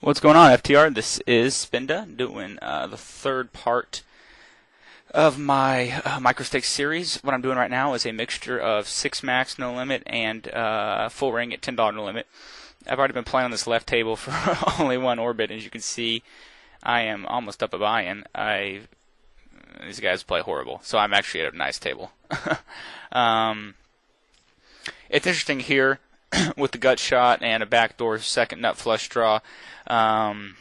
What's going on, FTR? This is Spinda doing the third part of my microstakes series. What I'm doing right now is a mixture of 6 max no limit and full ring at $10 no limit. I've already been playing on this left table for only one orbit. As you can see, I am almost up a buy-in. These guys play horrible, so I'm actually at a nice table. It's interesting here with the gut shot and a backdoor second nut flush draw, and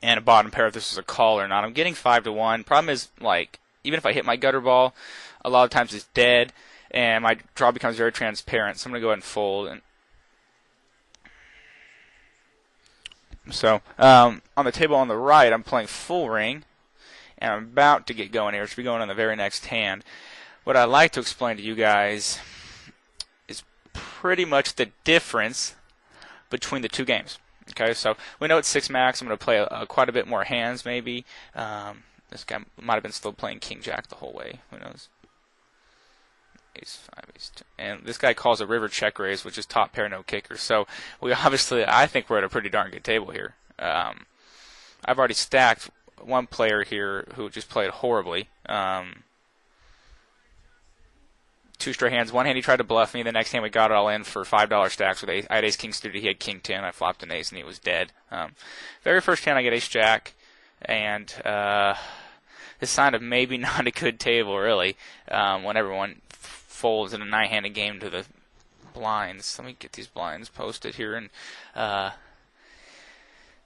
a bottom pair if this is a call or not. I'm getting 5-1. Problem is, like, even if I hit my gutter ball, a lot of times it's dead, and my draw becomes very transparent. So I'm gonna go ahead and fold. And so on the table on the right, I'm playing full ring, and I'm about to get going here. Should be going on the very next hand. What I'd like to explain to you guys is pretty much the difference between the two games. Okay, so we know it's 6 max. I'm going to play quite a bit more hands, maybe. This guy might have been still playing King Jack the whole way. Who knows? Ace 5, Ace 2. And this guy calls a river check raise, which is top pair, no kicker. So we obviously, I think we're at a pretty darn good table here. I've already stacked one player here who just played horribly. Two straight hands. One hand he tried to bluff me. The next hand we got it all in for $5 stacks with ace. I had ace king suited. He had king 10. I flopped an ace and he was dead. Very first hand I get ace jack, and the sign of maybe not a good table really. When everyone folds in a 9-handed game to the blinds. Let me get these blinds posted here. And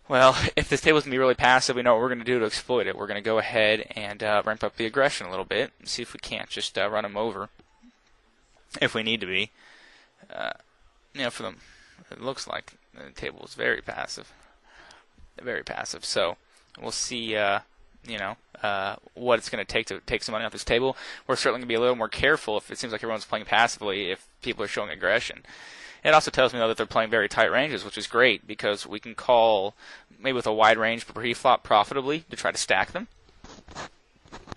well, if this table's going to be really passive, we know what we're going to do to exploit it. We're going to go ahead and ramp up the aggression a little bit and see if we can't just run them over. If we need to be. For them, it looks like the table is very passive. Very passive. So we'll see, what it's going to take some money off this table. We're certainly going to be a little more careful if it seems like everyone's playing passively, if people are showing aggression. It also tells me, though, that they're playing very tight ranges, which is great, because we can call, maybe with a wide range pre-flop profitably, to try to stack them,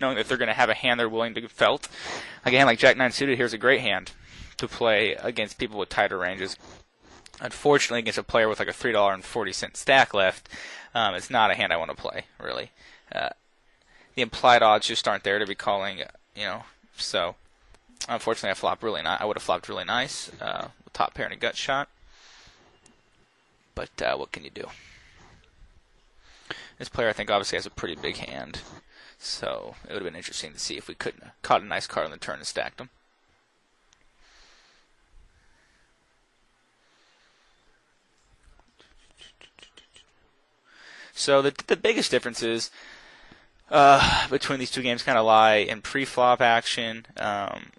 knowing that they're going to have a hand they're willing to felt. Like a hand like Jack-9 suited here is a great hand to play against people with tighter ranges. Unfortunately, against a player with like a $3.40 stack left, it's not a hand I want to play, really. The implied odds just aren't there to be calling, so unfortunately I would have flopped really nice with top pair and a gut shot. But what can you do? This player, I think, obviously has a pretty big hand. So it would have been interesting to see if we couldn't have caught a nice card on the turn and stacked them. So the biggest differences between these two games kind of lie in pre-flop action,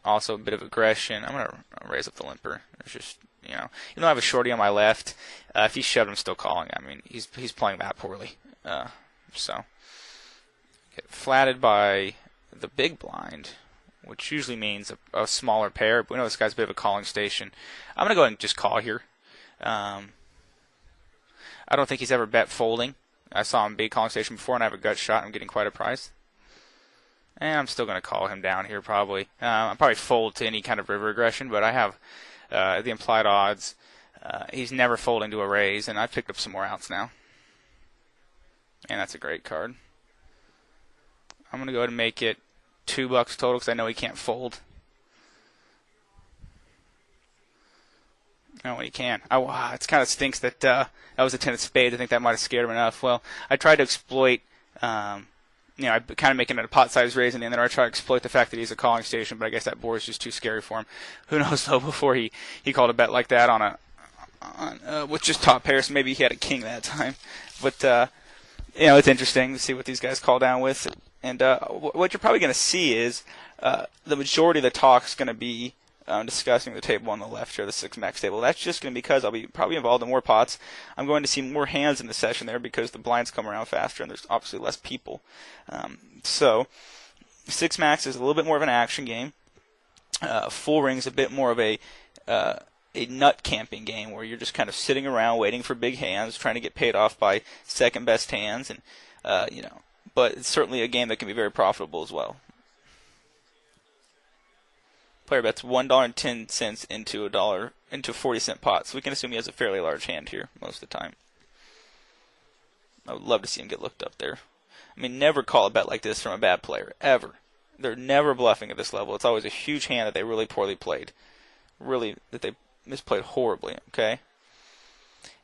also a bit of aggression. I'm going to raise up the limper. It's just, even though I have a shorty on my left, if he shoved, I'm still calling. I mean, he's playing that poorly. So get flatted by the big blind, which usually means a smaller pair. But we know this guy's a bit of a calling station. I'm going to go ahead and just call here. I don't think he's ever bet folding. I saw him big calling station before, and I have a gut shot. I'm getting quite a price. And I'm still going to call him down here, probably. I'll probably fold to any kind of river aggression, but I have the implied odds. He's never folding to a raise, and I've picked up some more outs now. And that's a great card. I'm going to go ahead and make it $2 total because I know he can't fold. Oh, he can. It kind of stinks that that was a 10 of spades. I think that might have scared him enough. Well, I tried to exploit, I kind of making it a pot-sized raise in the end, and then I tried to exploit the fact that he's a calling station, but I guess that board is just too scary for him. Who knows, though, before he called a bet like that with just top pairs. So maybe he had a king that time. But, it's interesting to see what these guys call down with. And what you're probably going to see is the majority of the talk is going to be discussing the table on the left here, the 6 max table. That's just going to be because I'll be probably involved in more pots. I'm going to see more hands in the session there because the blinds come around faster and there's obviously less people. So 6 max is a little bit more of an action game. Full ring is a bit more of a nut camping game where you're just kind of sitting around waiting for big hands, trying to get paid off by second best hands, and but it's certainly a game that can be very profitable as well. Player bets $1.10 into a 40-cent pot, so we can assume he has a fairly large hand here most of the time. I would love to see him get looked up there. I mean, never call a bet like this from a bad player, ever. They're never bluffing at this level. It's always a huge hand that they really poorly played. Really, that they misplayed horribly, okay?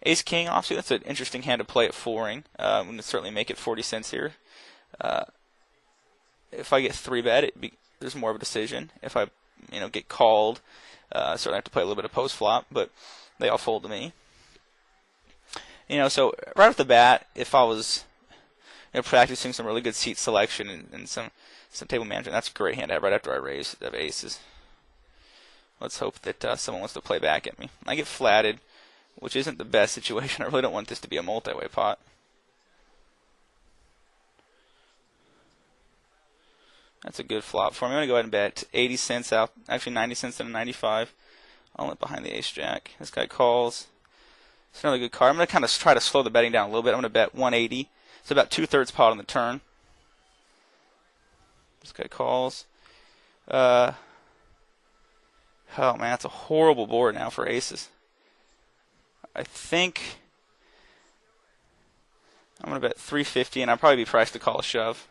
Ace-King offsuit, that's an interesting hand to play at 4-ring. I'm going to certainly make it 40 cents here. If I get 3-bet, there's more of a decision. If I get called, I certainly have to play a little bit of post-flop, but they all fold to me. So right off the bat, if I was practicing some really good seat selection and some table management, that's a great hand to have right after I raise the aces. Let's hope that someone wants to play back at me. I get flatted, which isn't the best situation. I really don't want this to be a multi-way pot. That's a good flop for me. I'm going to go ahead and bet 80 cents out, actually 90 cents and a 95. I'll let behind the ace-jack. This guy calls. It's another good card. I'm going to kind of try to slow the betting down a little bit. I'm going to bet 180. It's about 2/3 pot on the turn. This guy calls. Oh man, that's a horrible board now for aces. I think I'm going to bet 350, and I'll probably be priced to call a shove.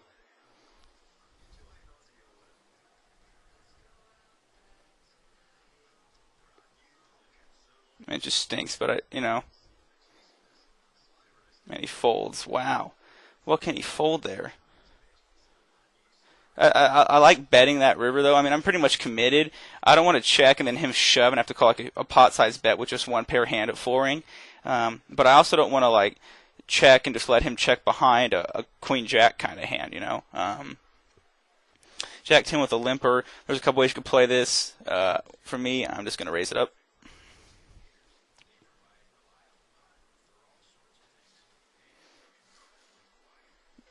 It just stinks, but man, he folds. Wow. What can he fold there? I like betting that river, though. I mean, I'm pretty much committed. I don't want to check and then him shove and have to call like a pot-sized bet with just one pair hand at 4-ring. But I also don't want to check and just let him check behind a queen-jack kind of hand, Jack-10 with a limper. There's a couple ways you could play this. For me, I'm just going to raise it up.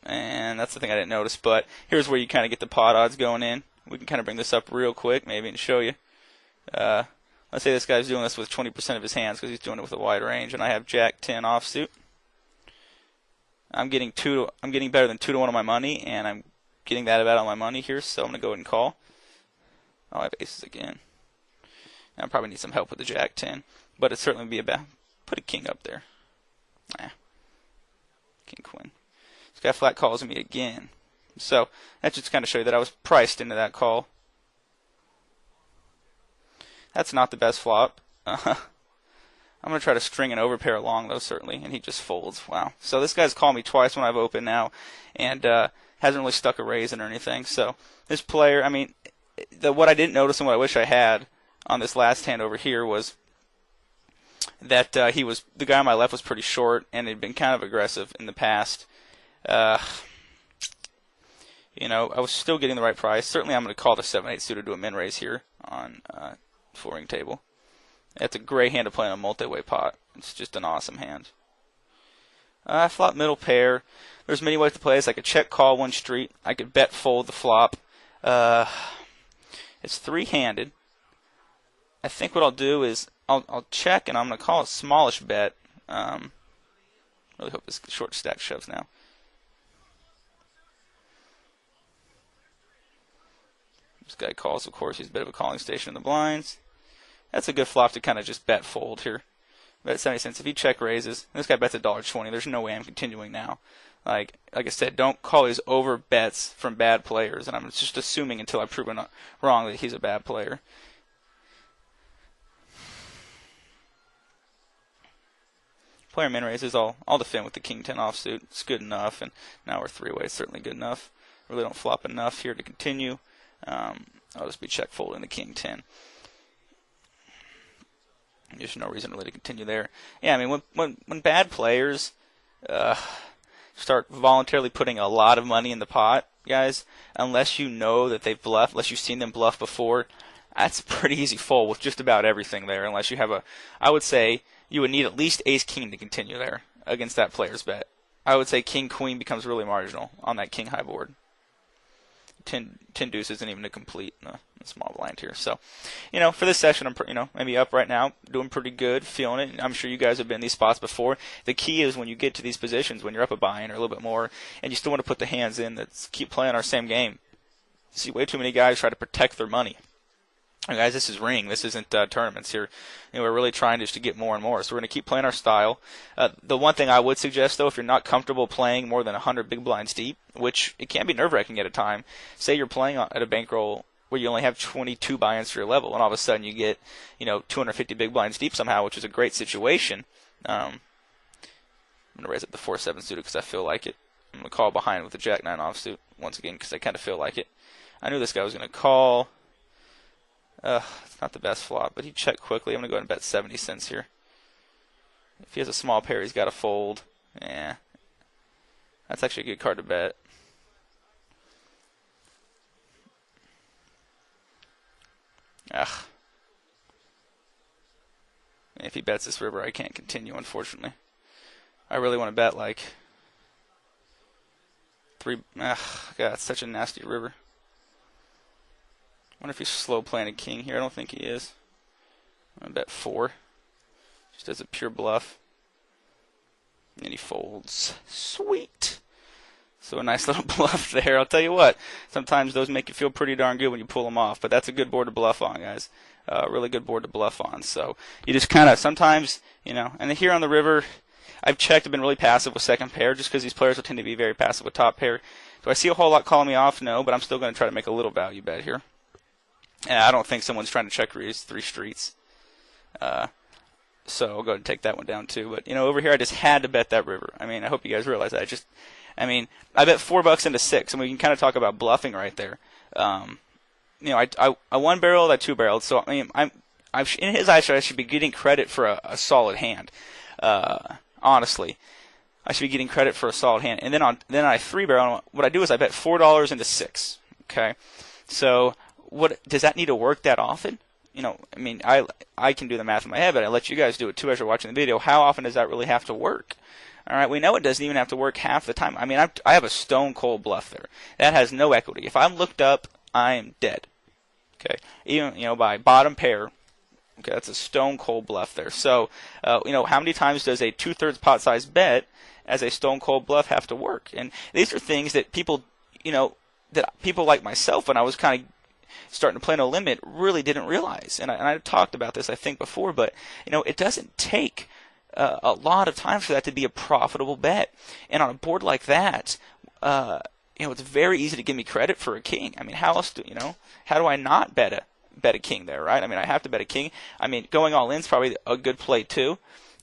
And that's the thing I didn't notice, but here's where you kind of get the pot odds going in. We can kind of bring this up real quick, maybe, and show you. Let's say this guy's doing this with 20% of his hands because he's doing it with a wide range, and I have Jack-10 offsuit. I'm getting better than 2-1 on my money, and I'm getting that about on my money here, so I'm going to go ahead and call. Oh, I have aces again. I probably need some help with the Jack-10, but it certainly would be put a king up there. King-queen. This guy flat calls me again. So that just kind of show you that I was priced into that call. That's not the best flop. I'm going to try to string an overpair along, though, certainly, and he just folds. Wow. So this guy's called me twice when I've opened now, and hasn't really stuck a raise in or anything. So this player, I mean, what I didn't notice and what I wish I had on this last hand over here was that the guy on my left was pretty short and had been kind of aggressive in the past. I was still getting the right price. Certainly, I'm going to call the 7-8 suited to a min raise here on 4-ring table. That's a great hand to play on a multi-way pot. It's just an awesome hand. I flop middle pair. There's many ways to play this. I could check call one street. I could bet fold the flop. It's three-handed. I think what I'll do is I'll check and I'm going to call a smallish bet. Really hope this short stack shoves now. This guy calls, of course. He's a bit of a calling station in the blinds. That's a good flop to kind of just bet fold here. Bet 70 cents. If he check raises, this guy bets $1.20. There's no way I'm continuing now. Like I said, don't call these over bets from bad players. And I'm just assuming until I've proven wrong that he's a bad player. Player min raises, I'll defend with the King-10 offsuit. It's good enough. And now we're three-way. Certainly good enough. Really don't flop enough here to continue. I'll just be check folding the King-10. There's no reason really to continue there. Yeah, I mean, when bad players start voluntarily putting a lot of money in the pot, guys, unless you know that they've bluffed, unless you've seen them bluff before, that's a pretty easy fold with just about everything there. Unless you have I would say you would need at least ace-king to continue there against that player's bet. I would say king-queen becomes really marginal on that king-high board. 10 deuce isn't even a complete small blind here. So, for this session, I'm maybe up right now, doing pretty good, feeling it. I'm sure you guys have been in these spots before. The key is when you get to these positions, when you're up a buy-in or a little bit more, and you still want to put the hands in that keep playing our same game. You see way too many guys try to protect their money. Guys, this is ring. This isn't tournaments here. We're really trying just to get more and more. So we're going to keep playing our style. The one thing I would suggest, though, if you're not comfortable playing more than 100 big blinds deep, which it can be nerve-wracking at a time, say you're playing at a bankroll where you only have 22 buy-ins for your level, and all of a sudden you get 250 big blinds deep somehow, which is a great situation. I'm going to raise up the 4-7 suited because I feel like it. I'm going to call behind with the Jack-9 offsuit once again because I kind of feel like it. I knew this guy was going to call. It's not the best flop, but he checked quickly. I'm going to go ahead and bet 70 cents here. If he has a small pair, he's got to fold. Yeah. That's actually a good card to bet. Ugh. If he bets this river, I can't continue, unfortunately. I really want to bet like 3. Ugh, God, it's such a nasty river. I wonder if he's slow playing a king here. I don't think he is. I'm going to bet 4. Just as a pure bluff. And he folds. Sweet. So a nice little bluff there. I'll tell you what. Sometimes those make you feel pretty darn good when you pull them off. But that's a good board to bluff on, guys. Really good board to bluff on. So you just kind of sometimes, and here on the river, I've checked. I've been really passive with second pair just because these players will tend to be very passive with top pair. Do I see a whole lot calling me off? No, but I'm still going to try to make a little value bet here. And I don't think someone's trying to check raise 3 streets. So I'll go ahead and take that one down too. But, over here I just had to bet that river. I mean, I hope you guys realize that. I bet $4 into 6. And we can kind of talk about bluffing right there. I one barreled, I 2 barreled. So, in his eyes, I should be getting credit for a solid hand. Honestly. I should be getting credit for a solid hand. And then I 3 barrel. What I do is I bet $4 into 6. Okay? So what does that need to work that often? I can do the math in my head, but I let you guys do it too as you're watching the video. How often does that really have to work? All right, we know it doesn't even have to work half the time. I have a stone cold bluff there. That has no equity. If I'm looked up, I am dead. Okay, even by bottom pair. Okay, that's a stone cold bluff there. So, how many times does a 2/3 pot size bet as a stone cold bluff have to work? And these are things that people, that people like myself, when I was kind of starting to play no limit, really didn't realize. And I've talked about this, I think, before, but it doesn't take a lot of time for that to be a profitable bet. And on a board like that, it's very easy to give me credit for a king. How else how do I not bet a king there, right? I have to bet a king. Going all in is probably a good play too,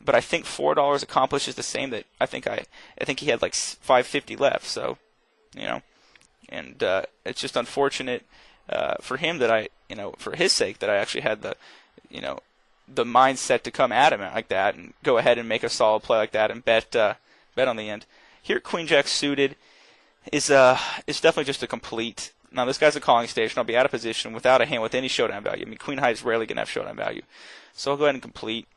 but I think $4 accomplishes the same that I think he had like $5.50 left. So, and it's just unfortunate for him that for his sake, that I actually had the mindset to come at him like that and go ahead and make a solid play like that and bet on the end. Here, Queen Jack suited is definitely just a complete. Now this guy's a calling station. I'll be out of position without a hand with any showdown value. Queen high is rarely gonna have showdown value, so I'll go ahead and complete.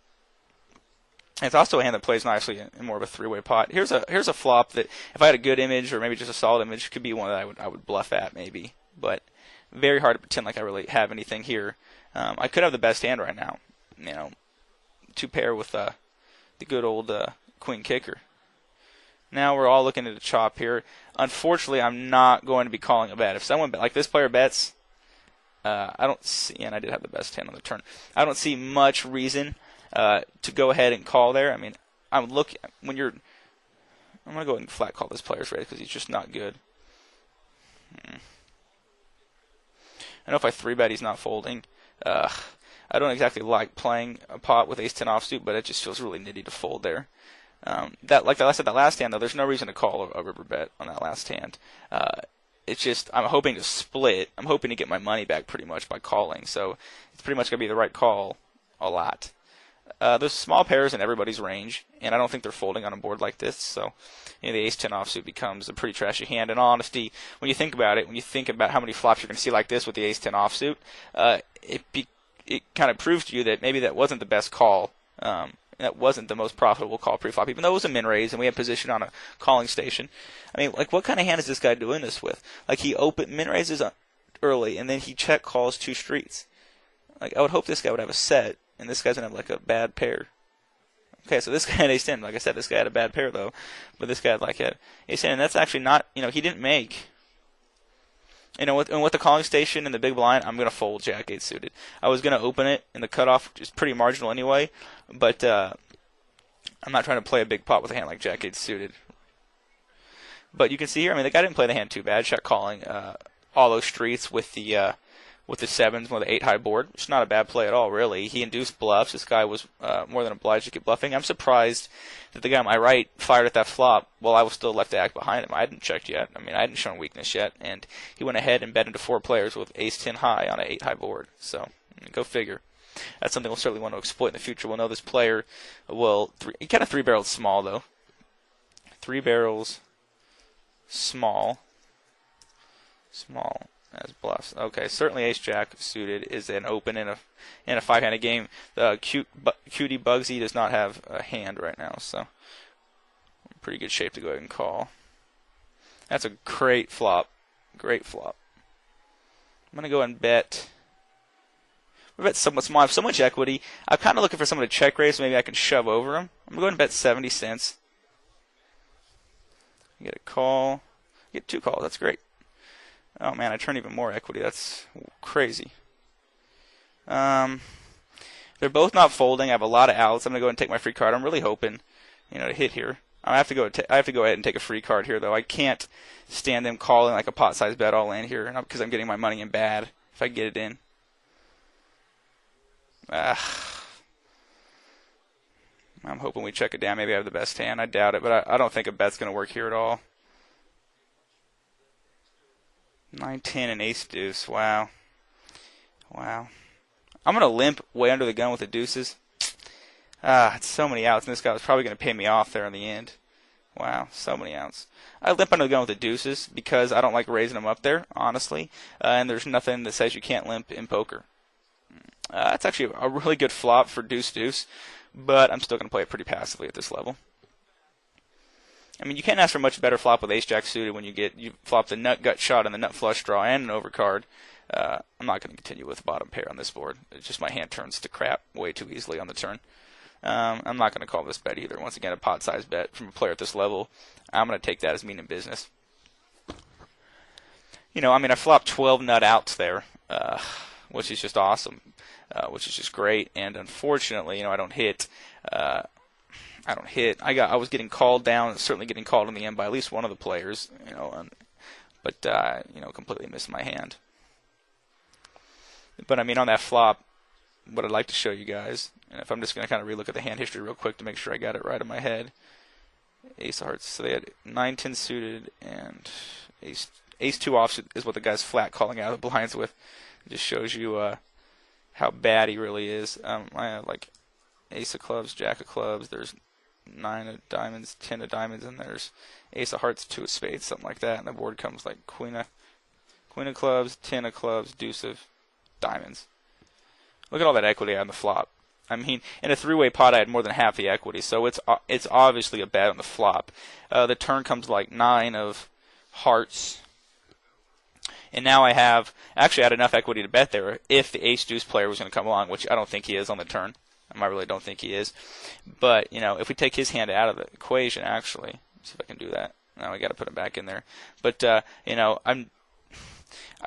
And it's also a hand that plays nicely in more of a 3-way pot. Here's a flop that if I had a good image or maybe just a solid image, could be one that I would bluff at maybe, but very hard to pretend like I really have anything here. I could have the best hand right now, 2 pair with the good old queen kicker. Now we're all looking at a chop here. Unfortunately, I'm not going to be calling a bet. If someone like this player bets, I don't see, and I did have the best hand on the turn. I don't see much reason to go ahead and call there. I'm looking when you're. I'm gonna go ahead and flat call this player's raise because he's just not good. I know if I 3-bet, he's not folding. I don't exactly like playing a pot with ace-10 offsuit, but it just feels really nitty to fold there. That last hand, though, there's no reason to call a river bet on that last hand. It's just I'm hoping to split. I'm hoping to get my money back pretty much by calling. So it's pretty much going to be the right call a lot. There's small pairs in everybody's range, and I don't think they're folding on a board like this. So the ace-10 offsuit becomes a pretty trashy hand. In all honesty, when you think about it, when you think about how many flops you're going to see like this with the ace-10 offsuit, it kind of proves to you that maybe that wasn't the best call. That wasn't the most profitable call pre-flop, even though it was a min raise and we had position on a calling station. What kind of hand is this guy doing this with? He min raises early and then he check calls 2 streets. I would hope this guy would have a set, and this guy's gonna have a bad pair. Okay, so this guy had ace-10. Like I said, this guy had a bad pair though, but this guy had ace-10, and that's actually not. He didn't make. You know, with the calling station and the big blind, I'm going to fold Jack-8 suited. I was going to open it in the cutoff, which is pretty marginal anyway, but I'm not trying to play a big pot with a hand like Jack-8 suited. But you can see here, I mean, the guy didn't play the hand too bad. Check calling all those streets with the sevens, with the 8-high board. It's not a bad play at all, really. He induced bluffs. This guy was more than obliged to keep bluffing. I'm surprised that the guy on my right fired at that flop while I was still left to act behind him. I hadn't checked yet. I mean, I hadn't shown weakness yet, and he went ahead and bet into 4 players with ace-10 high on an 8-high board. So, go figure. That's something we'll certainly want to exploit in the future. We'll know this player will... He kind of 3-barreled small, though. 3 barrels... Small as bluffs. Okay, certainly Ace-Jack suited is an open in a 5-handed game. The cutie Bugsy does not have a hand right now, so pretty good shape to go ahead and call. That's a great flop. Great flop. I'm gonna go and bet. We bet somewhat small. I have so much equity. I'm kind of looking for someone to check raise. So maybe I can shove over him. I'm gonna go ahead and bet 70 cents. You get a call. You get 2 calls. That's great. Oh man, I turn even more equity. That's crazy. They're both not folding. I have a lot of outs. I'm gonna go ahead and take my free card. I'm really hoping, to hit here. I have to go ahead and take a free card here, though. I can't stand them calling like a pot-sized bet all in here, because I'm getting my money in bad if I get it in. I'm hoping we check it down. Maybe I have the best hand. I doubt it, but I don't think a bet's going to work here at all. 9-10 and ace-deuce. Wow. I'm going to limp way under the gun with the deuces. It's so many outs, and this guy was probably going to pay me off there in the end. Wow, so many outs. I limp under the gun with the deuces because I don't like raising them up there, honestly, and there's nothing that says you can't limp in poker. That's actually a really good flop for deuce-deuce. But I'm still going to play it pretty passively at this level. I mean, you can't ask for much better flop with ace-jack suited when you flop the nut gut shot and the nut flush draw and an overcard. I'm not going to continue with bottom pair on this board. It's just my hand turns to crap way too easily on the turn. I'm not going to call this bet either. Once again, a pot-sized bet from a player at this level. I'm going to take that as meaning business. I flopped 12 nut outs there, which is just awesome. Which is just great, and unfortunately, I don't hit. I was getting called down, certainly getting called in the end by at least one of the players, but completely missed my hand. But on that flop, what I'd like to show you guys, and if I'm just going to kind of relook at the hand history real quick to make sure I got it right in my head. Ace of hearts. So they had 9-10 suited and ace-2 off is what the guy's flat calling out of the blinds with. It just shows you. How bad he really is. I have like ace of clubs, jack of clubs, there's 9 of diamonds, 10 of diamonds, and there's ace of hearts, 2 of spades, something like that. And the board comes like queen of clubs, 10 of clubs, deuce of diamonds. Look at all that equity on the flop. In a 3-way pot, I had more than half the equity, so it's obviously a bet on the flop. The turn comes like 9 of hearts. And now I had enough equity to bet there if the ace-deuce player was going to come along, which I don't think he is on the turn. I really don't think he is. But, if we take his hand out of the equation, actually, let's see if I can do that. Now we got to put him back in there. But, I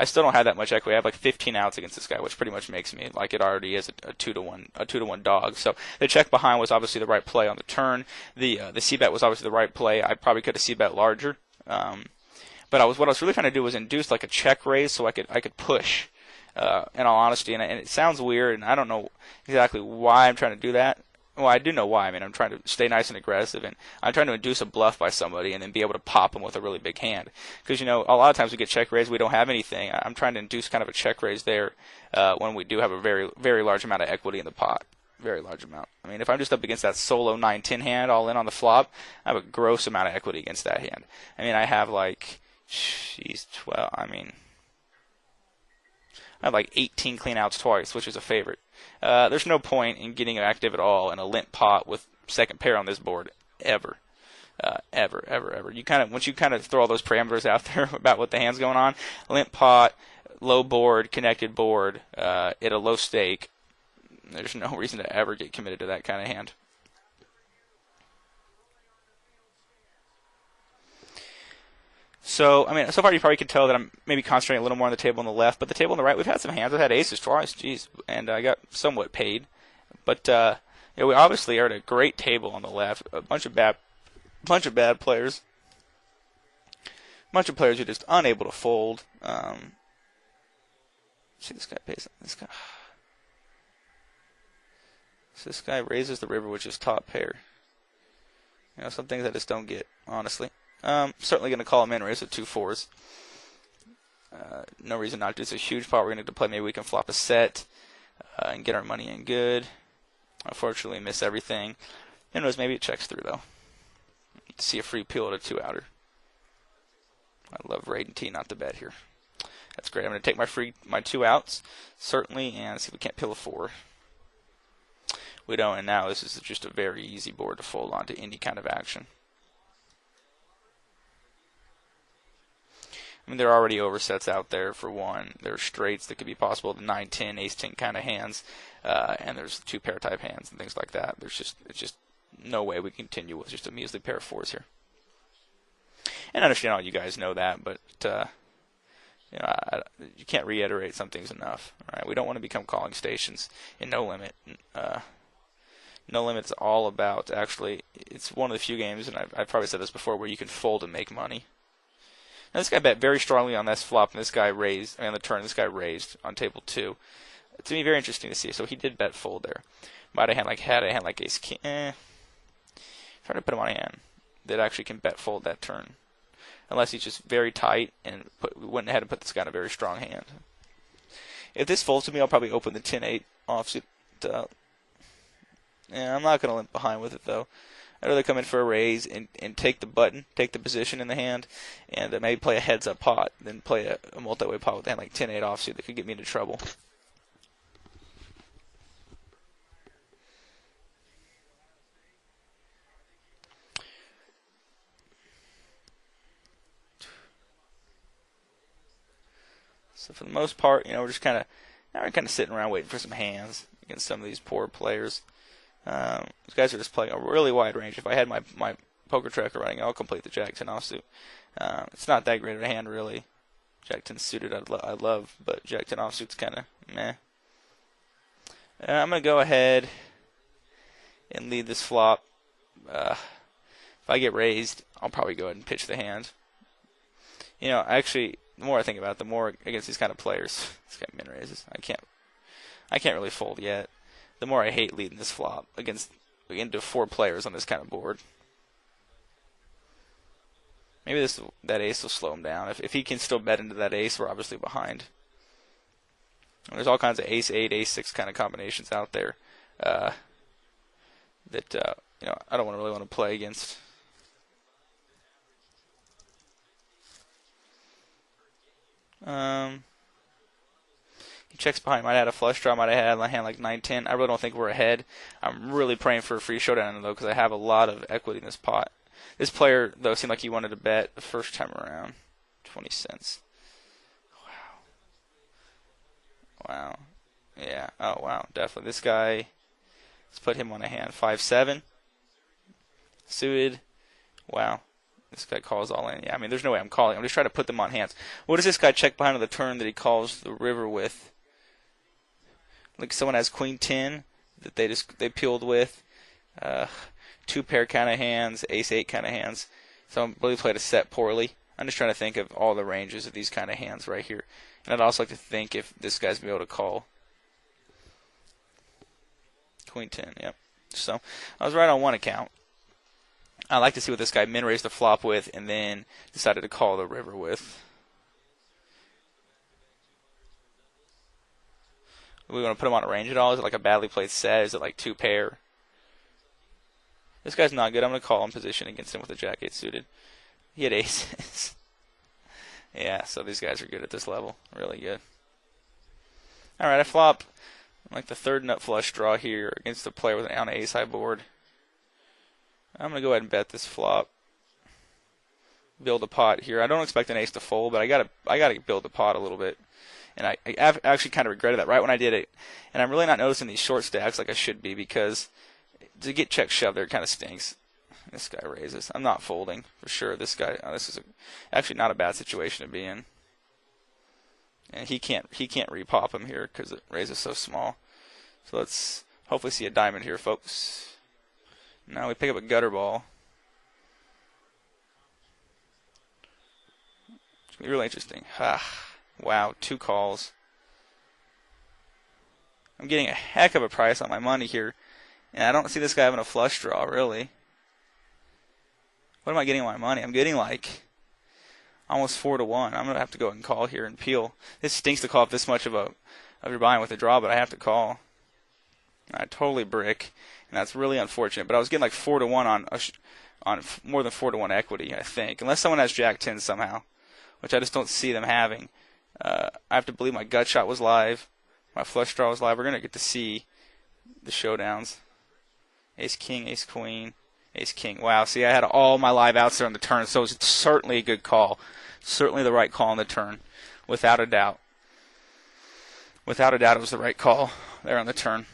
still don't have that much equity. I have like 15 outs against this guy, which pretty much makes me like it already is a 2-to-1 dog. So the check behind was obviously the right play on the turn. The c-bet was obviously the right play. I probably could have c-bet larger. But what I was really trying to do was induce like a check raise so I could push, in all honesty. And it sounds weird, and I don't know exactly why I'm trying to do that. Well, I do know why. I'm trying to stay nice and aggressive, and I'm trying to induce a bluff by somebody and then be able to pop them with a really big hand. Because, a lot of times we get check raise, we don't have anything. I'm trying to induce kind of a check raise there when we do have a very, very large amount of equity in the pot. Very large amount. If I'm just up against that solo 9-10 hand all in on the flop, I have a gross amount of equity against that hand. I have like... Jeez, 12. I have like 18 clean outs twice, which is a favorite. There's no point in getting active at all in a limp pot with second pair on this board ever. Ever. Once you throw all those parameters out there about what the hand's going on, limp pot, low board, connected board, at a low stake, there's no reason to ever get committed to that kind of hand. So, I mean, so far you probably could tell that I'm maybe concentrating a little more on the table on the left, but the table on the right, we've had some hands. I've had aces twice, jeez, and I got somewhat paid. But we obviously are at a great table on the left. A bunch of bad players. A bunch of players who are just unable to fold. See, this guy pays. So this guy raises the river, which is top pair. Some things I just don't get, honestly. Certainly going to call him in, raise with 2 4s. No reason not to. It's a huge pot we're going to play. Maybe we can flop a set and get our money in good. Unfortunately, miss everything. Who knows, maybe it checks through, though. See a free peel at a 2-outer. I love raid and T, not the bet here. That's great. I'm going to take my 2 outs, certainly, and see if we can't peel a 4. We don't, and now this is just a very easy board to fold onto any kind of action. I mean, there are already oversets out there, for one. There are straights that could be possible, the 9-10, ace-10 kind of hands, and there's 2-pair type hands and things like that. It's just no way we continue with just a measly pair of 4s here. And I understand all you guys know that, but you can't reiterate some things enough. Right? We don't want to become calling stations in No Limit. No Limit's all about, actually, it's one of the few games, and I've probably said this before, where you can fold and make money. Now, this guy bet very strongly on this flop, and this guy raised, on the turn, this guy raised on table 2. To me, very interesting to see. So he did bet fold there. Might have had a hand like ace king. Trying to put him on a hand that actually can bet fold that turn. Unless he's just very tight and went ahead and put this guy in a very strong hand. If this folds to me, I'll probably open the 10-8 offsuit. I'm not going to limp behind with it, though. I'd rather come in for a raise and take the button, take the position in the hand, and maybe play a heads-up pot than play a multi-way pot with a hand like 10-8 offsuit that could get me into trouble. So for the most part, we're just kind of sitting around waiting for some hands against some of these poor players. These guys are just playing a really wide range. If I had my poker tracker running, I'll complete the Jack-10 offsuit. It's not that great of a hand, really. Jack-10 suited I love, but Jack-10 offsuit's kind of meh. I'm going to go ahead and lead this flop. If I get raised, I'll probably go ahead and pitch the hand. Actually, the more I think about it, the more against these kind of players, this guy min raises. I can't really fold yet. The more I hate leading this flop into 4 players on this kind of board. Maybe that ace will slow him down. If he can still bet into that ace, we're obviously behind. And there's all kinds of ace-8, ace-6 kind of combinations out there that I don't really want to play against. He checks behind. Might have had a flush draw. Might have had a hand like 9-10. I really don't think we're ahead. I'm really praying for a free showdown, though, because I have a lot of equity in this pot. This player, though, seemed like he wanted to bet the first time around. 20 cents. Wow. Yeah. Oh, wow. Definitely. This guy, let's put him on a hand. 5-7. Suited. Wow. This guy calls all in. Yeah, I mean, there's no way I'm calling. I'm just trying to put them on hands. What does this guy check behind on the turn that he calls the river with? Like someone has queen 10 that they peeled with. 2-pair kind of hands, ace-8 kind of hands. So I really played a set poorly. I'm just trying to think of all the ranges of these kind of hands right here. And I'd also like to think if this guy's be able to call. Queen 10, yep. So I was right on one account. I like to see what this guy min-raised the flop with and then decided to call the river with. We want to put him on a range at all? Is it like a badly played set? Is it like 2-pair? This guy's not good. I'm going to call in position against him with a Jack-8 suited. He had aces. Yeah, so these guys are good at this level. Really good. Alright, I flop like the 3rd nut flush draw here against a player with an ace-high board. I'm going to go ahead and bet this flop. Build a pot here. I don't expect an ace to fold, but I gotta build the pot a little bit. And I actually kind of regretted that right when I did it. And I'm really not noticing these short stacks like I should be because to get check shoved there kind of stinks. This guy raises. I'm not folding for sure. This guy. This is actually not a bad situation to be in. And he can't repop him here because it raises so small. So let's hopefully see a diamond here, folks. Now we pick up a gutter ball. It's gonna be really interesting. Wow, 2 calls. I'm getting a heck of a price on my money here, and I don't see this guy having a flush draw really. What am I getting on my money? I'm getting like almost 4 to 1. I'm gonna have to go and call here and peel. This stinks to call up this much of your buying with a draw, but I have to call. I totally brick, and that's really unfortunate. But I was getting like 4 to 1 on more than 4 to 1 equity, I think, unless someone has Jack 10 somehow, which I just don't see them having. I have to believe my gut shot was live, my flush draw was live. We're gonna get to see the showdowns. Ace King, Ace Queen. Ace King. Wow, see, I had all my live outs there on the turn, so it was certainly a good call. Certainly the right call on the turn, without a doubt. Without a doubt, it was the right call there on the turn.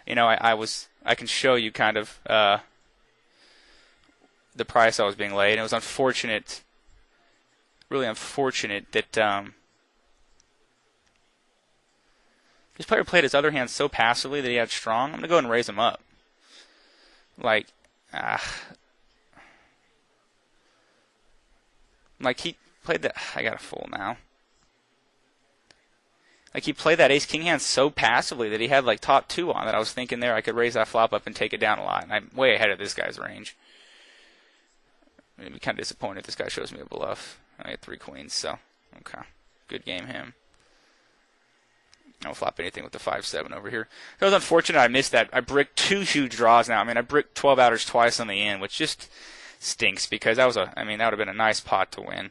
You know, I can show you kind of the price I was being laid. And it was unfortunate, really unfortunate that this player played his other hand so passively that he had strong. I'm going to go ahead and raise him up. Like he played that. I got a full now. Like he played that Ace King hand so passively that he had like top 2 on that I was thinking there I could raise that flop up and take it down a lot. And I'm way ahead of this guy's range. I'd be kind of disappointed if this guy shows me a bluff. I had 3 queens, so okay, good game him. I don't flop anything with the 5-7 over here. It was unfortunate I missed that. I bricked 2 huge draws now. I mean, I bricked 12 outers twice on the end, which just stinks because that would have been a nice pot to win.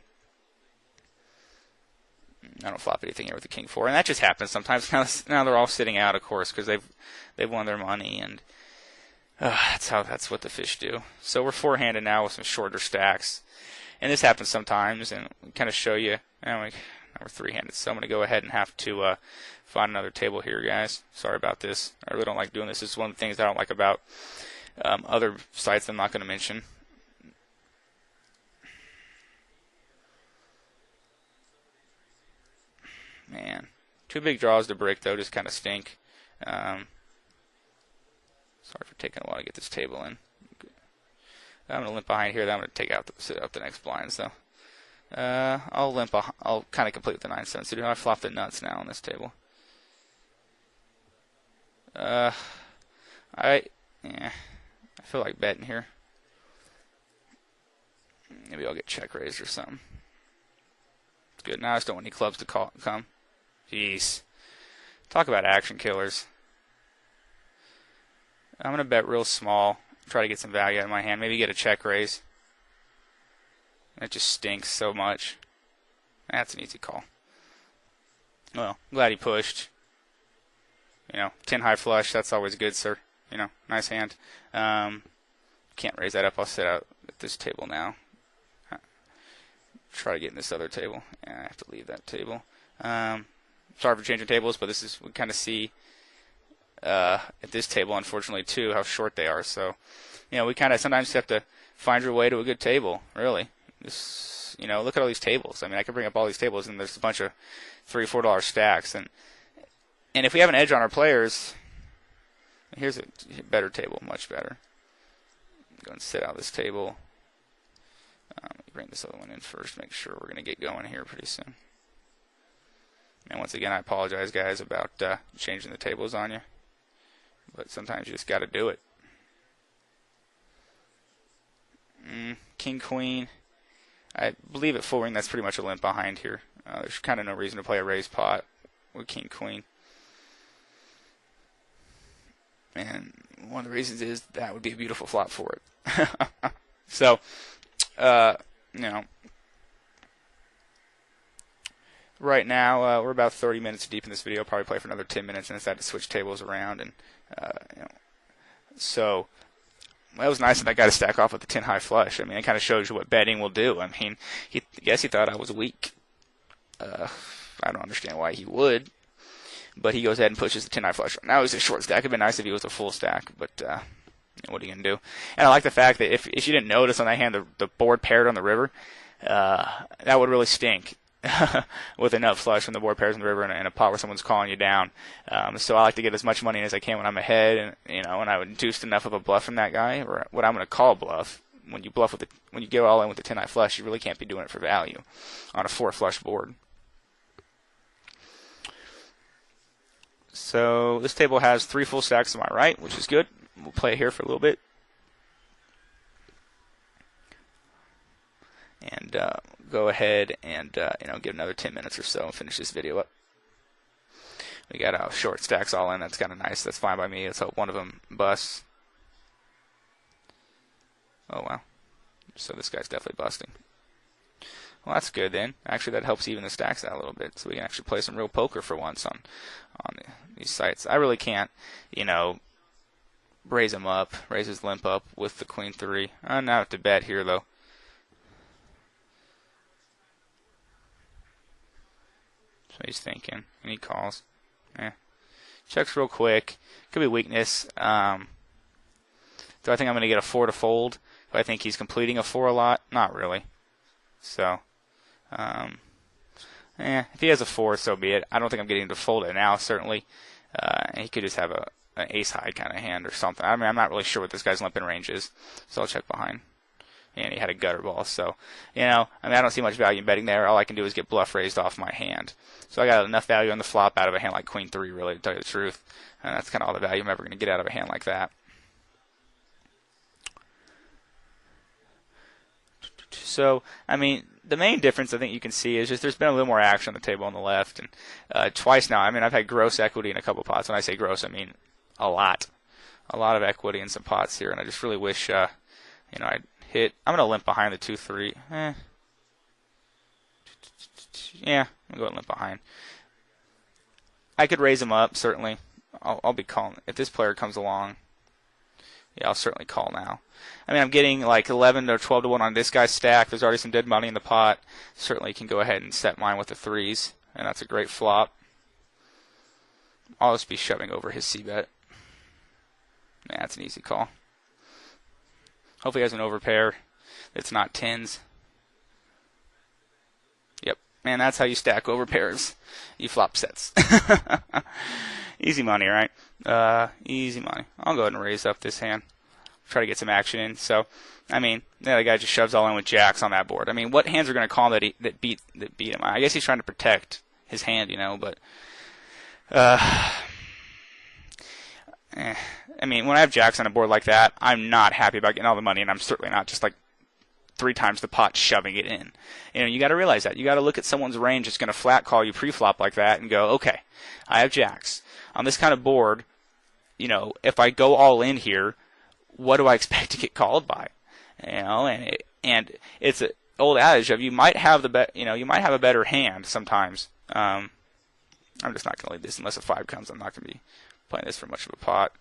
I don't flop anything here with the King 4, and that just happens sometimes. Now they're all sitting out, of course, because they've won their money, and that's what the fish do. So we're 4-handed now with some shorter stacks, and this happens sometimes, and we kind of show you. Now we're 3-handed, so I'm going to go ahead and have to find another table here, guys. Sorry about this. I really don't like doing this. This is one of the things I don't like about other sites I'm not going to mention. Man, 2 big draws to brick, though, just kind of stink. Sorry for taking a while to get this table in. I'm going to limp behind here. Then I'm going to sit up the next blinds, though. I'll kind of complete with the 9-7 suited. I flop the nuts now on this table. I feel like betting here. Maybe I'll get check raised or something. It's good. Now I just don't want any clubs to come. Jeez. Talk about action killers. I'm going to bet real small. Try to get some value out of my hand. Maybe get a check raise. It just stinks so much. That's an easy call. Well, glad he pushed. 10 high flush. That's always good, sir. Nice hand. Can't raise that up. I'll sit out at this table now. Try to get in this other table. Yeah, I have to leave that table. Sorry for changing tables, but we kind of see at this table, unfortunately, too, how short they are. So, we kind of sometimes have to find your way to a good table, really. Look at all these tables. I mean, I could bring up all these tables, and there's a bunch of $3, $4 stacks. And if we have an edge on our players, here's a better table, much better. Go and sit out this table. Bring this other one in first, make sure we're going to get going here pretty soon. And once again, I apologize, guys, about changing the tables on you. But sometimes you just got to do it. King, Queen. I believe at full ring that's pretty much a limp behind here. There's kind of no reason to play a raised pot with King, Queen. And one of the reasons is that would be a beautiful flop for it. So, right now we're about 30 minutes deep in this video. Probably play for another 10 minutes and decide to switch tables around. And so that was nice that I got to stack off with the 10 high flush. I mean, it kind of shows you what betting will do. I mean, I guess he thought I was weak. I don't understand why he would. But he goes ahead and pushes the 10 high flush. Now he's a short stack. It'd been nice if he was a full stack, but What are you going to do? And I like the fact that if you didn't notice on that hand, the board paired on the river, that would really stink with a nut flush when the board pairs on the river and a pot where someone's calling you down. So I like to get as much money in as I can when I'm ahead, and and I would induce enough of a bluff from that guy, or what I'm going to call bluff. When you bluff when you go all in with the 10-9 flush, you really can't be doing it for value on a 4 flush board. So this table has 3 full stacks to my right, which is good. We'll play it here for a little bit. And go ahead and get another 10 minutes or so and finish this video up. We got short stacks all in. That's kind of nice. That's fine by me. Let's hope one of them busts. Oh, wow. So this guy's definitely busting. Well, that's good then. Actually, that helps even the stacks out a little bit, so we can actually play some real poker for once on these sites. I really can't, raise him up, raise his limp up with the queen 3. I now have to bet here, though. So he's thinking, and he calls. Checks real quick. Could be weakness. Do I think I'm going to get a 4 to fold? Do I think he's completing a 4 a lot? Not really. So, if he has a 4, so be it. I don't think I'm getting him to fold it now, certainly. He could just have an ace-high kind of hand or something. I mean, I'm not really sure what this guy's limping range is, so I'll check behind. And he had a gutter ball, so, I don't see much value in betting there. All I can do is get bluff raised off my hand. So I got enough value on the flop out of a hand like queen 3, really, to tell you the truth. And that's kind of all the value I'm ever going to get out of a hand like that. So, I mean, the main difference I think you can see is just there's been a little more action on the table on the left. And twice now, I mean, I've had gross equity in a couple pots. When I say gross, I mean a lot. A lot of equity in some pots here. And I just really wish, I'd hit. I'm going to limp behind the 2-3. Yeah, I'm going to go limp behind. I could raise him up, certainly. I'll be calling. If this player comes along, yeah, I'll certainly call now. I mean, I'm getting like 11 or 12 to 1 on this guy's stack. There's already some dead money in the pot. Certainly can go ahead and set mine with the 3s, and that's a great flop. I'll just be shoving over his c-bet. Yeah, that's an easy call. Hopefully he has an overpair. It's not 10s. Yep. Man, that's how you stack overpairs. You flop sets. Easy money, right? Easy money. I'll go ahead and raise up this hand. Try to get some action in. So, I mean, the guy just shoves all in with jacks on that board. I mean, what hands are going to call that beat him? I guess he's trying to protect his hand, but I mean, when I have jacks on a board like that, I'm not happy about getting all the money, and I'm certainly not just like 3 times the pot shoving it in. You got to realize that. You got to look at someone's range that's going to flat call you pre-flop like that and go, okay, I have jacks. On this kind of board, if I go all in here, what do I expect to get called by? And it's an old adage of you might have you might have a better hand sometimes. I'm just not going to leave this unless a 5 comes. I'm not going to be playing this for much of a pot.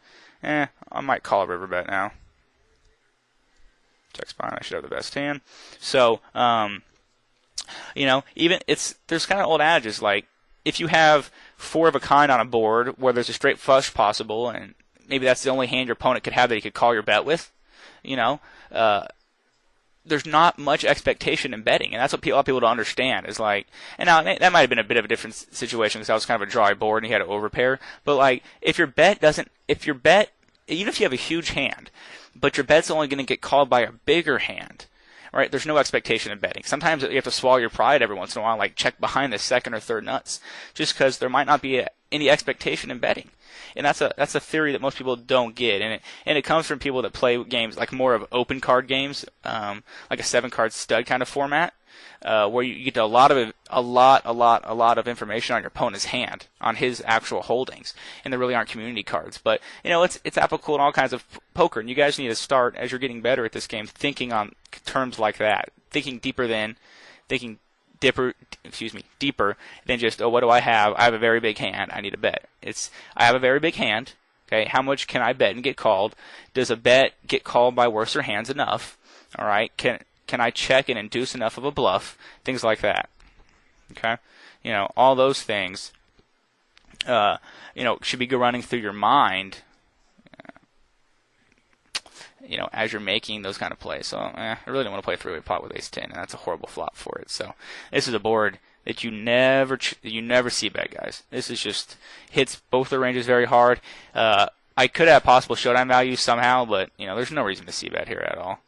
I might call a river bet now. Check spine. I should have the best hand. So, even there's kind of old adages like if you have 4 of a kind on a board where there's a straight flush possible, and maybe that's the only hand your opponent could have that he could call your bet with, there's not much expectation in betting, and that's what a lot of people don't understand. Is like, and now that might have been a bit of a different situation because that was kind of a dry board and he had an overpair. But like, if your bet, even if you have a huge hand, but your bet's only going to get called by a bigger hand, right? There's no expectation in betting. Sometimes you have to swallow your pride every once in a while, like check behind the second or third nuts, just because there might not be any expectation in betting. And that's a theory that most people don't get, and it comes from people that play games like more of open card games, like a 7-card stud kind of format, where you get a lot of information on your opponent's hand, on his actual holdings, and there really aren't community cards. But it's applicable in all kinds of poker, and you guys need to start as you're getting better at this game, thinking on terms like that, thinking deeper than just, what do I have? I have a very big hand. I need a bet. I have a very big hand. Okay, how much can I bet and get called? Does a bet get called by worser hands enough? All right, can I check and induce enough of a bluff? Things like that. Okay, all those things, should be running through your mind. as you're making those kind of plays. So I really don't want to play a three-way pot with ace-10, and that's a horrible flop for it. So this is a board that you never see bet, guys. This is just hits both the ranges very hard. I could have possible showdown value somehow, but there's no reason to see bet here at all.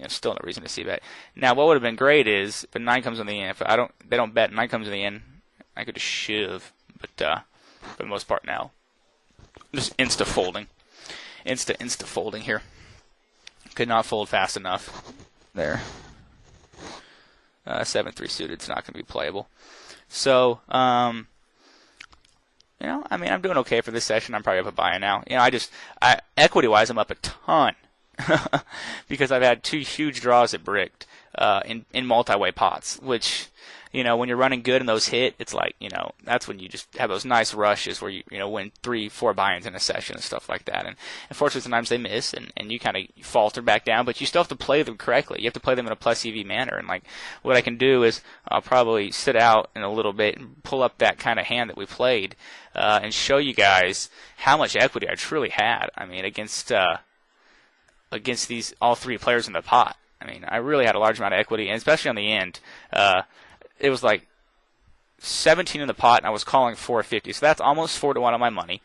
Still no reason to see bet. Now, what would have been great is, but 9 comes in the end. If they don't bet, 9 comes in the end. I could just shove, but for the most part now, just insta folding, insta folding here. Could not fold fast enough. There. 7-3 suited. It's not going to be playable. So, I'm doing okay for this session. I'm probably up a buy now. Equity-wise, I'm up a ton. Because I've had 2 huge draws at bricked in multi-way pots, which when you're running good and those hit, it's like that's when you just have those nice rushes where you win 3-4 buy-ins in a session and stuff like that. And unfortunately, sometimes they miss and you kind of falter back down, but you still have to play them correctly. You have to play them in a plus EV manner. And what I can do is I'll probably sit out in a little bit and pull up that kind of hand that we played and show you guys how much equity I truly had. Against these all 3 players in the pot. I really had a large amount of equity, and especially on the end, it was like 17 in the pot, and I was calling 450. So that's almost 4-1 on my money.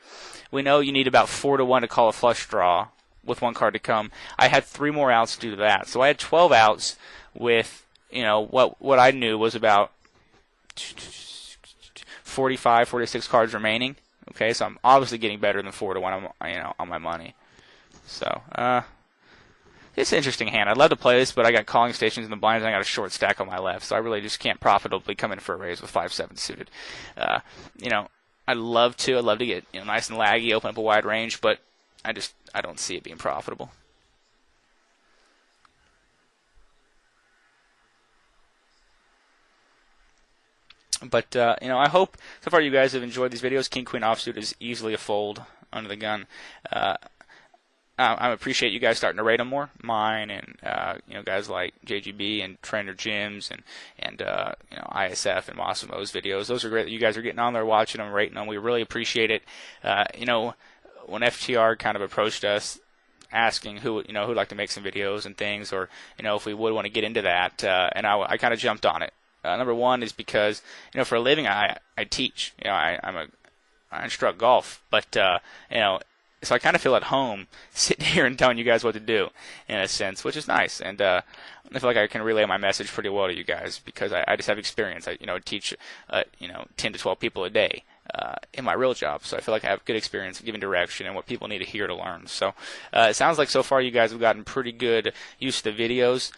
We know you need about 4-1 to call a flush draw with 1 card to come. I had 3 more outs due to that, so I had 12 outs with what I knew was about 45, 46 cards remaining. Okay, so I'm obviously getting better than 4-1 on my money. So it's an interesting hand. I'd love to play this, but I got calling stations in the blinds, and I got a short stack on my left, so I really just can't profitably come in for a raise with 5-7 suited. I'd love to get nice and laggy, open up a wide range, but I don't see it being profitable. But I hope so far you guys have enjoyed these videos. King Queen offsuit is easily a fold under the gun. I appreciate you guys starting to rate them more. Mine and guys like JGB and Trainer Jim's and ISF and Massimo's videos. Those are great that you guys are getting on there, watching them, rating them. We really appreciate it. When FTR kind of approached us, asking who'd like to make some videos and things, or if we would want to get into that, and I kind of jumped on it. Number one is because for a living I teach. I instruct golf, but so I kind of feel at home sitting here and telling you guys what to do, in a sense, which is nice. And I feel like I can relay my message pretty well to you guys because I just have experience. I teach 10 to 12 people a day in my real job, so I feel like I have good experience in giving direction and what people need to hear to learn. So it sounds like so far you guys have gotten pretty good use to the videos.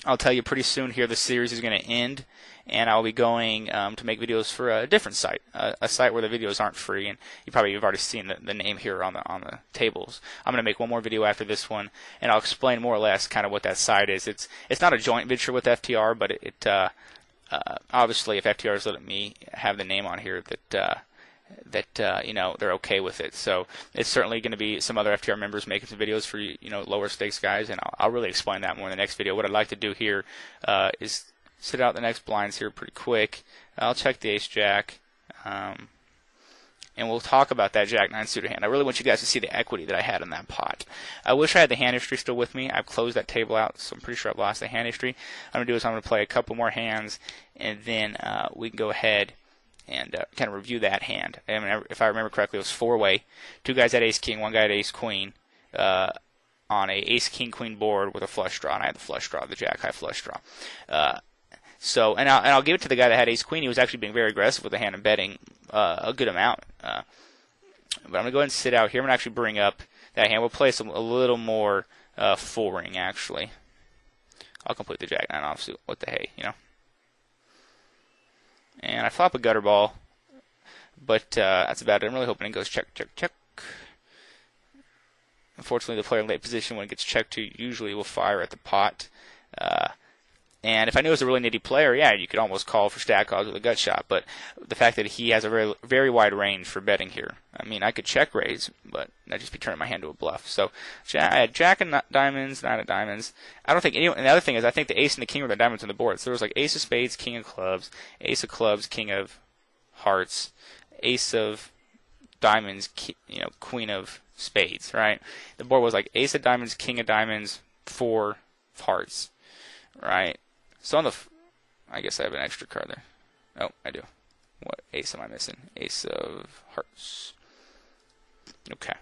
I'll tell you pretty soon here the series is going to end, and I'll be going to make videos for a different site, a site where the videos aren't free, and you probably have already seen the name here on the tables. I'm going to make one more video after this one, and I'll explain more or less kind of what that site is. It's not a joint venture with FTR, but it obviously if FTR has let me have the name on here that they're okay with it. So it's certainly going to be some other FTR members making some videos for lower stakes guys, and I'll really explain that more in the next video. What I'd like to do here is sit out the next blinds here pretty quick. I'll check the ace jack, and we'll talk about that jack 9 suited hand. I really want you guys to see the equity that I had in that pot. I wish I had the hand history still with me. I've closed that table out, so I'm pretty sure I've lost the hand history. I'm going to do is I'm going to play a couple more hands, and then we can go ahead and kind of review that hand. If I remember correctly, it was 4-way. 2 guys had ace-king, 1 guy had ace-queen on a ace-king-queen board with a flush draw, and I had the flush draw, the jack-high flush draw. And I'll give it to the guy that had ace-queen. He was actually being very aggressive with the hand and betting a good amount. But I'm going to go ahead and sit out here. I'm going to actually bring up that hand. We'll play a little more full ring, actually. I'll complete the jack-9 offsuit. What the hey, And I flop a gutter ball, but that's about it. I'm really hoping it goes check, check, check. Unfortunately, the player in late position, when it gets checked to, usually will fire at the pot. And if I knew it was a really nitty player, yeah, you could almost call for stack odds with a gut shot. But the fact that he has a very, very wide range for betting here, I could check raise, but I'd just be turning my hand to a bluff. So I had jack and diamonds, 9 of diamonds. I don't think anyone. And the other thing is, I think the ace and the king were the diamonds on the board. So there was like ace of spades, king of clubs, king of hearts, ace of diamonds, queen of spades, right? The board was like ace of diamonds, king of diamonds, 4 hearts, right? So on the, I guess I have an extra card there. Oh, I do. What ace am I missing? Ace of hearts. Okay.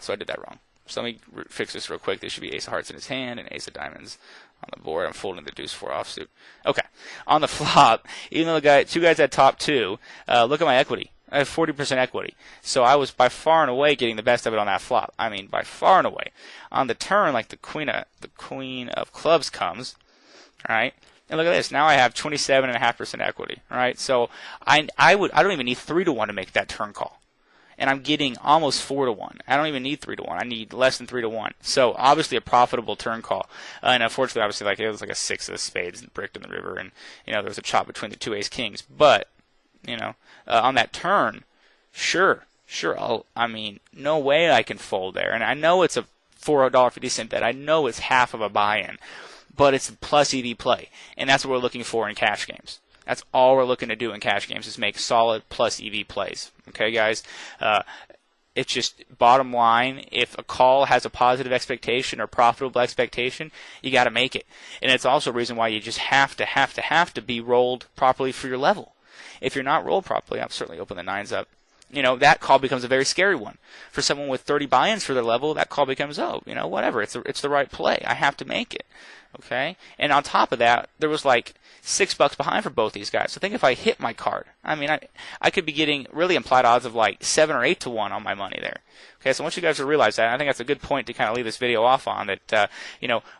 So I did that wrong. So let me fix this real quick. There should be ace of hearts in his hand and ace of diamonds on the board. I'm folding the deuce 4 offsuit. Okay. On the flop, even though the two guys had top 2, look at my equity. I have 40% equity. So I was by far and away getting the best of it on that flop. I mean, by far and away. On the turn, like the queen of clubs comes, all right? And look at this. Now I have 27.5% equity, all right? So I don't even need 3 to 1 to make that turn call. And I'm getting almost 4 to 1. I don't even need 3 to 1. I need less than 3 to 1. So obviously a profitable turn call. And unfortunately, obviously, like it was like a 6 of spades bricked in the river, and there was a chop between the 2 ace kings. But on that turn, sure. I mean, no way I can fold there. And I know it's a $4.50 bet. I know it's half of a buy-in, but it's a plus EV play, and that's what we're looking for in cash games. That's all we're looking to do in cash games is make solid plus EV plays. Okay, guys? It's just bottom line, if a call has a positive expectation or profitable expectation, you got to make it. And it's also a reason why you just have to be rolled properly for your level. If you're not rolled properly, I'm certainly open the 9s up. That call becomes a very scary one. For someone with 30 buy-ins for their level, that call becomes, whatever. It's the right play. I have to make it. Okay? And on top of that, there was like $6 behind for both these guys. So think if I hit my card, I mean, I could be getting really implied odds of like 7 or 8 to 1 on my money there. Okay, so once you guys realize that, I think that's a good point to kind of leave this video off on, that,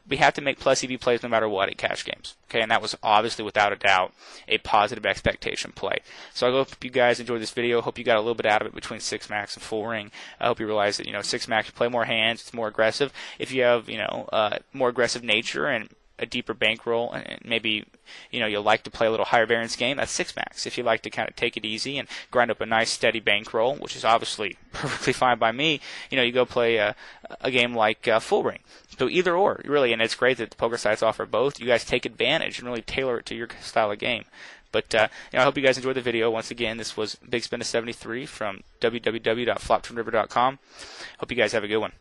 we have to make plus EV plays no matter what at cash games. Okay, and that was obviously, without a doubt, a positive expectation play. So I hope you guys enjoyed this video. Hope you got a little bit out of it between 6-max and full ring. I hope you realize that, 6-max, you play more hands, it's more aggressive. If you have, more aggressive nature and a deeper bankroll, and maybe you'll like to play a little higher variance game, that's 6-max. If you like to kind of take it easy and grind up a nice steady bankroll, which is obviously perfectly fine by me, you go play a game like full ring. So either or, really, and it's great that the poker sites offer both. You guys take advantage and really tailor it to your style of game. But I hope you guys enjoyed the video. Once again, this was Big Spin of 73 from www.FlopTurnRiver.com. Hope you guys have a good one.